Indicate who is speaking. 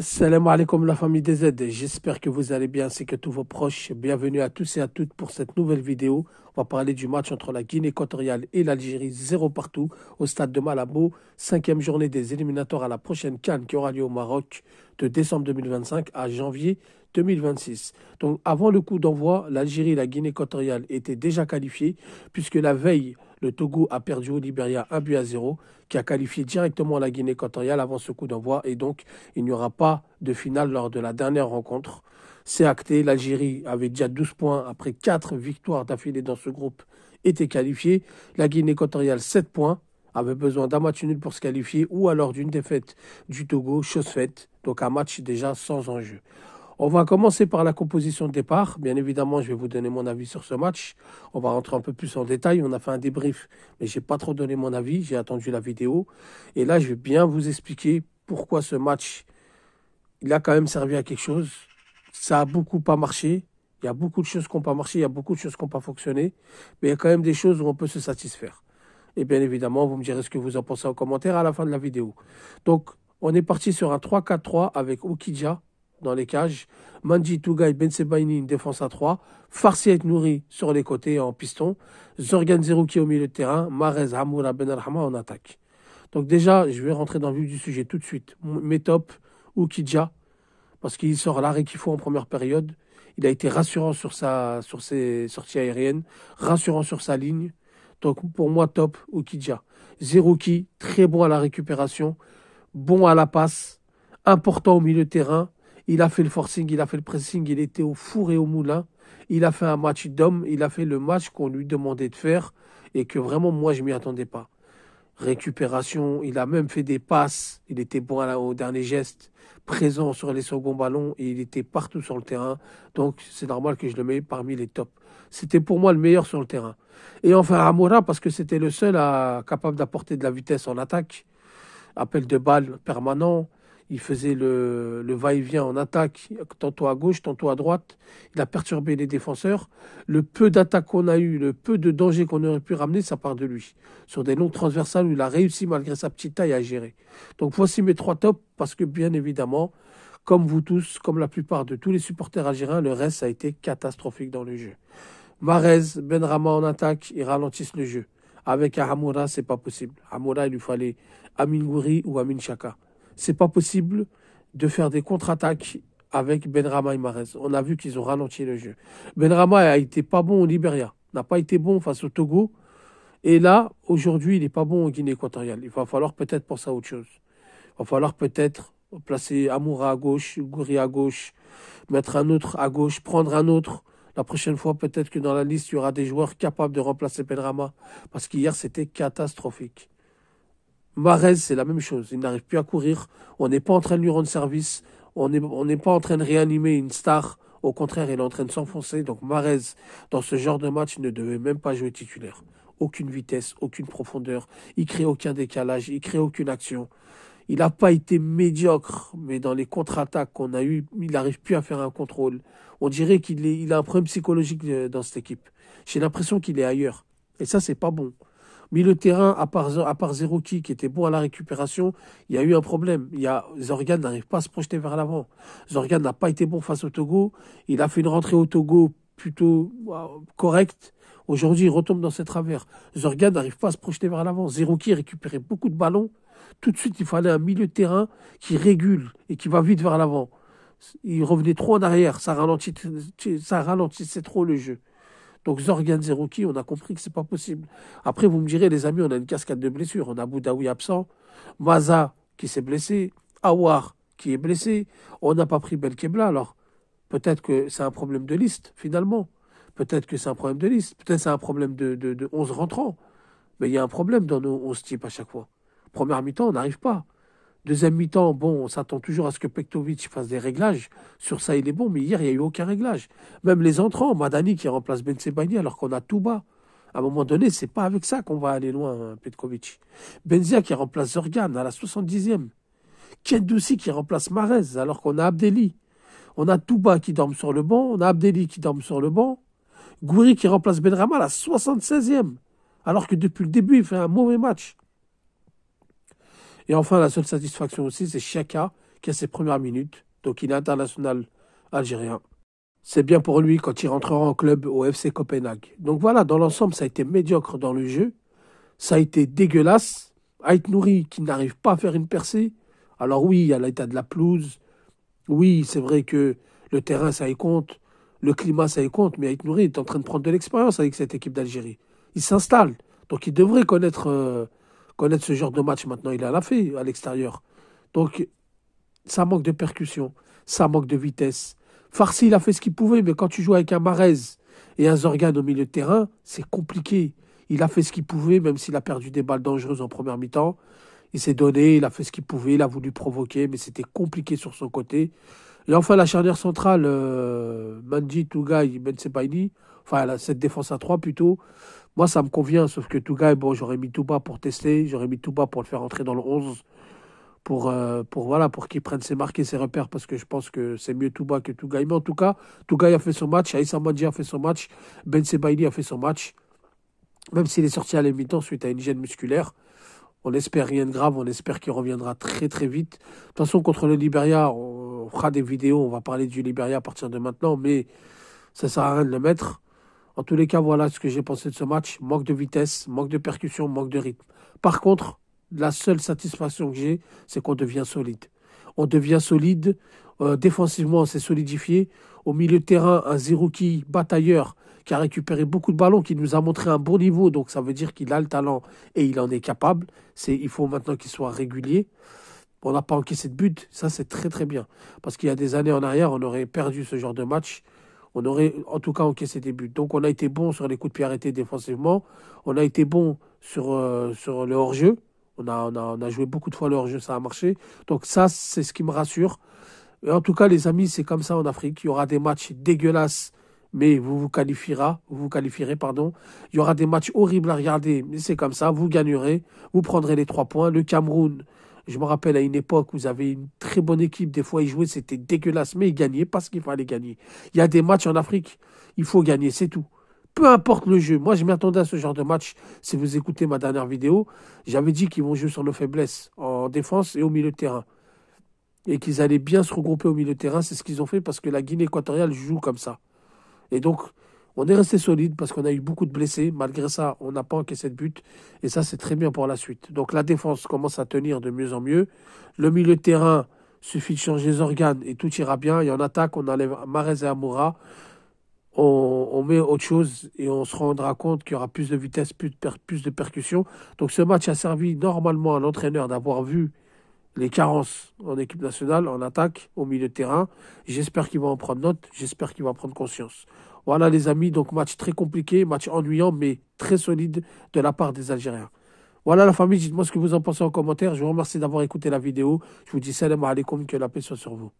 Speaker 1: Salam alaikum la famille des Z, j'espère que vous allez bien ainsi que tous vos proches. Bienvenue à tous et à toutes pour cette nouvelle vidéo. On va parler du match entre la Guinée équatoriale et l'Algérie, 0 partout, au stade de Malabo, cinquième journée des éliminatoires à la prochaine CAN qui aura lieu au Maroc de décembre 2025 à janvier 2026. Donc avant le coup d'envoi, l'Algérie et la Guinée équatoriale étaient déjà qualifiées puisque la veille, le Togo a perdu au Libéria 1-0, qui a qualifié directement la Guinée équatoriale avant ce coup d'envoi. Et donc, il n'y aura pas de finale lors de la dernière rencontre. C'est acté. L'Algérie avait déjà 12 points après 4 victoires d'affilée dans ce groupe, était qualifiée. La Guinée équatoriale, 7 points, avait besoin d'un match nul pour se qualifier ou alors d'une défaite du Togo, chose faite. Donc un match déjà sans enjeu. On va commencer par la composition de départ. Bien évidemment, je vais vous donner mon avis sur ce match. On va rentrer un peu plus en détail. On a fait un débrief, mais je n'ai pas trop donné mon avis. J'ai attendu la vidéo. Et là, je vais bien vous expliquer pourquoi ce match, il a quand même servi à quelque chose. Ça a beaucoup pas marché. Il y a beaucoup de choses qui n'ont pas marché. Il y a beaucoup de choses qui n'ont pas fonctionné. Mais il y a quand même des choses où on peut se satisfaire. Et bien évidemment, vous me direz ce que vous en pensez en commentaire à la fin de la vidéo. Donc, on est parti sur un 3-4-3 avec Okidja dans les cages, Manji Tougaï Ben Sebaini, une défense à 3, Farsi et Nouri sur les côtés en piston, Zorgan Zerouki au milieu de terrain, Marez Hamoura Ben Arhama en attaque. Donc déjà, je vais rentrer dans le vif du sujet tout de suite. Mes tops, Okidja, parce qu'il sort l'arrêt qu'il faut en première période. Il a été rassurant sur ses sorties aériennes, rassurant sur sa ligne. Donc pour moi, top, Okidja. Zerouki, très bon à la récupération, bon à la passe, important au milieu de terrain. Il a fait le forcing, il a fait le pressing, il était au four et au moulin. Il a fait un match d'homme, il a fait le match qu'on lui demandait de faire et que vraiment moi je m'y attendais pas. Récupération, il a même fait des passes, il était bon au dernier geste, présent sur les seconds ballons et il était partout sur le terrain. Donc c'est normal que je le mette parmi les tops. C'était pour moi le meilleur sur le terrain. Et enfin Amoura parce que c'était le seul capable d'apporter de la vitesse en attaque. Appel de balle permanent. Il faisait le va-et-vient en attaque, tantôt à gauche, tantôt à droite. Il a perturbé les défenseurs. Le peu d'attaques qu'on a eu, le peu de danger qu'on aurait pu ramener, ça part de lui. Sur des longues transversales où il a réussi, malgré sa petite taille, à gérer. Donc voici mes 3 tops, parce que bien évidemment, comme vous tous, comme la plupart de tous les supporters algériens, le reste a été catastrophique dans le jeu. Marez, Benrahma en attaque, ils ralentissent le jeu. Avec Hamoura, c'est pas possible. Hamoura, il lui fallait Amin Gouiri ou Amin Chaka. C'est pas possible de faire des contre-attaques avec Benrahma et Marez. On a vu qu'ils ont ralenti le jeu. Benrahma a été pas bon au Libéria, n'a pas été bon face au Togo. Et là, aujourd'hui, il n'est pas bon au Guinée équatoriale. Il va falloir peut-être penser à autre chose. Il va falloir peut-être placer Amoura à gauche, Gouiri à gauche, mettre un autre à gauche, prendre un autre. La prochaine fois, peut-être que dans la liste, il y aura des joueurs capables de remplacer Benrahma. Parce qu'hier, c'était catastrophique. Marez, c'est la même chose. Il n'arrive plus à courir. On n'est pas en train de lui rendre service. On n'est pas en train de réanimer une star. Au contraire, il est en train de s'enfoncer. Donc Marez, dans ce genre de match, ne devait même pas jouer titulaire. Aucune vitesse, aucune profondeur. Il crée aucun décalage. Il crée aucune action. Il n'a pas été médiocre, mais dans les contre-attaques qu'on a eues, il n'arrive plus à faire un contrôle. On dirait qu'il a un problème psychologique dans cette équipe. J'ai l'impression qu'il est ailleurs. Et ça, c'est pas bon. Milieu de terrain, à part Zerouki, qui était bon à la récupération, il y a eu un problème. Zorgan n'arrive pas à se projeter vers l'avant. Zorgan n'a pas été bon face au Togo. Il a fait une rentrée au Togo plutôt correcte. Aujourd'hui, il retombe dans ses travers. Zorgan n'arrive pas à se projeter vers l'avant. Zerouki récupérait beaucoup de ballons. Tout de suite, il fallait un milieu de terrain qui régule et qui va vite vers l'avant. Il revenait trop en arrière. Ça ralentissait trop le jeu. Donc Zorgan Zerouki, on a compris que c'est pas possible. Après, vous me direz, les amis, on a une cascade de blessures. On a Boudaoui absent, Maza qui s'est blessé, Awar qui est blessé. On n'a pas pris Belkebla, alors peut-être que c'est un problème de liste, finalement. Peut-être que c'est un problème de liste. Peut-être que c'est un problème de 11 rentrants. Mais il y a un problème dans nos 11 types à chaque fois. Première mi-temps, on n'arrive pas. Deuxième mi-temps, bon, on s'attend toujours à ce que Pektovic fasse des réglages. Sur ça, il est bon, mais hier, il n'y a eu aucun réglage. Même les entrants, Madani qui remplace Ben Sebaini alors qu'on a tout bas. À un moment donné, c'est pas avec ça qu'on va aller loin, Petkovic. Benzia qui remplace Zorgan à la 70e. Kendoussi qui remplace Marez alors qu'on a Abdelli. On a Touba qui dorme sur le banc, on a Abdelli qui dorme sur le banc. Gouiri qui remplace Benrahma à la 76e. Alors que depuis le début, il fait un mauvais match. Et enfin, la seule satisfaction aussi, c'est Chaka qui a ses premières minutes. Donc il est international algérien. C'est bien pour lui quand il rentrera en club au FC Copenhague. Donc voilà, dans l'ensemble, ça a été médiocre dans le jeu. Ça a été dégueulasse. Ait Nouri qui n'arrive pas à faire une percée. Alors oui, il y a l'état de la pelouse. Oui, c'est vrai que le terrain, ça y compte. Le climat, ça y compte. Mais Ait Nouri est en train de prendre de l'expérience avec cette équipe d'Algérie. Il s'installe. Donc il devrait connaître ce genre de match maintenant. Il en a fait à l'extérieur. Donc ça manque de percussion. Ça manque de vitesse. Farsi, il a fait ce qu'il pouvait. Mais quand tu joues avec un Marez et un Zorgan au milieu de terrain, c'est compliqué. Il a fait ce qu'il pouvait, même s'il a perdu des balles dangereuses en première mi-temps. Il s'est donné, il a fait ce qu'il pouvait, il a voulu provoquer, mais c'était compliqué sur son côté. Et enfin, la charnière centrale, Manji, Tougaï, Ben Sebaini, enfin, cette défense à 3 plutôt, moi, ça me convient, sauf que Tougaï, bon, j'aurais mis Touba pour tester, j'aurais mis Touba pour le faire entrer dans le 11, voilà, pour qu'il prenne ses marques et ses repères, parce que je pense que c'est mieux Touba que Tougaï. Mais en tout cas, Tougaï a fait son match, Aïssa Manji a fait son match, Ben Sebaini a fait son match, même s'il est sorti à la mi-temps suite à une gêne musculaire. On espère rien de grave, on espère qu'il reviendra très très vite. De toute façon, contre le Libéria, on fera des vidéos, on va parler du Libéria à partir de maintenant, mais ça ne sert à rien de le mettre. En tous les cas, voilà ce que j'ai pensé de ce match. Manque de vitesse, manque de percussion, manque de rythme. Par contre, la seule satisfaction que j'ai, c'est qu'on devient solide. On devient solide, défensivement, on s'est solidifié. Au milieu de terrain, un Zerouki batailleur qui a récupéré beaucoup de ballons, qui nous a montré un bon niveau, donc ça veut dire qu'il a le talent et il en est capable. Il faut maintenant qu'il soit régulier. On n'a pas encaissé de but, ça c'est très très bien. Parce qu'il y a des années en arrière, on aurait perdu ce genre de match. On aurait en tout cas encaissé des buts. Donc on a été bon sur les coups de pied arrêtés défensivement. On a été bon sur le hors-jeu. On a joué beaucoup de fois le hors-jeu, ça a marché. Donc ça, c'est ce qui me rassure. Et en tout cas, les amis, c'est comme ça en Afrique. Il y aura des matchs dégueulasses, mais vous qualifierez, pardon. Il y aura des matchs horribles à regarder, mais c'est comme ça. Vous gagnerez, vous prendrez les 3 points. Le Cameroun, je me rappelle à une époque où vous avez une très bonne équipe. Des fois, ils jouaient, c'était dégueulasse, mais ils gagnaient parce qu'il fallait gagner. Il y a des matchs en Afrique, il faut gagner, c'est tout. Peu importe le jeu. Moi, je m'attendais à ce genre de match. Si vous écoutez ma dernière vidéo, j'avais dit qu'ils vont jouer sur nos faiblesses en défense et au milieu de terrain et qu'ils allaient bien se regrouper au milieu de terrain. C'est ce qu'ils ont fait parce que la Guinée équatoriale joue comme ça. Et donc, on est resté solide parce qu'on a eu beaucoup de blessés. Malgré ça, on n'a pas encaissé de but. Et ça, c'est très bien pour la suite. Donc, la défense commence à tenir de mieux en mieux. Le milieu de terrain, suffit de changer les organes et tout ira bien. Et en attaque, on enlève Marez et Amoura. On met autre chose et on se rendra compte qu'il y aura plus de vitesse, plus de percussion. Donc, ce match a servi normalement à l'entraîneur d'avoir vu les carences en équipe nationale, en attaque, au milieu de terrain. J'espère qu'il va en prendre note, j'espère qu'il va prendre conscience. Voilà les amis, donc match très compliqué, match ennuyant, mais très solide de la part des Algériens. Voilà la famille, dites-moi ce que vous en pensez en commentaire. Je vous remercie d'avoir écouté la vidéo. Je vous dis salam alaikum, que la paix soit sur vous.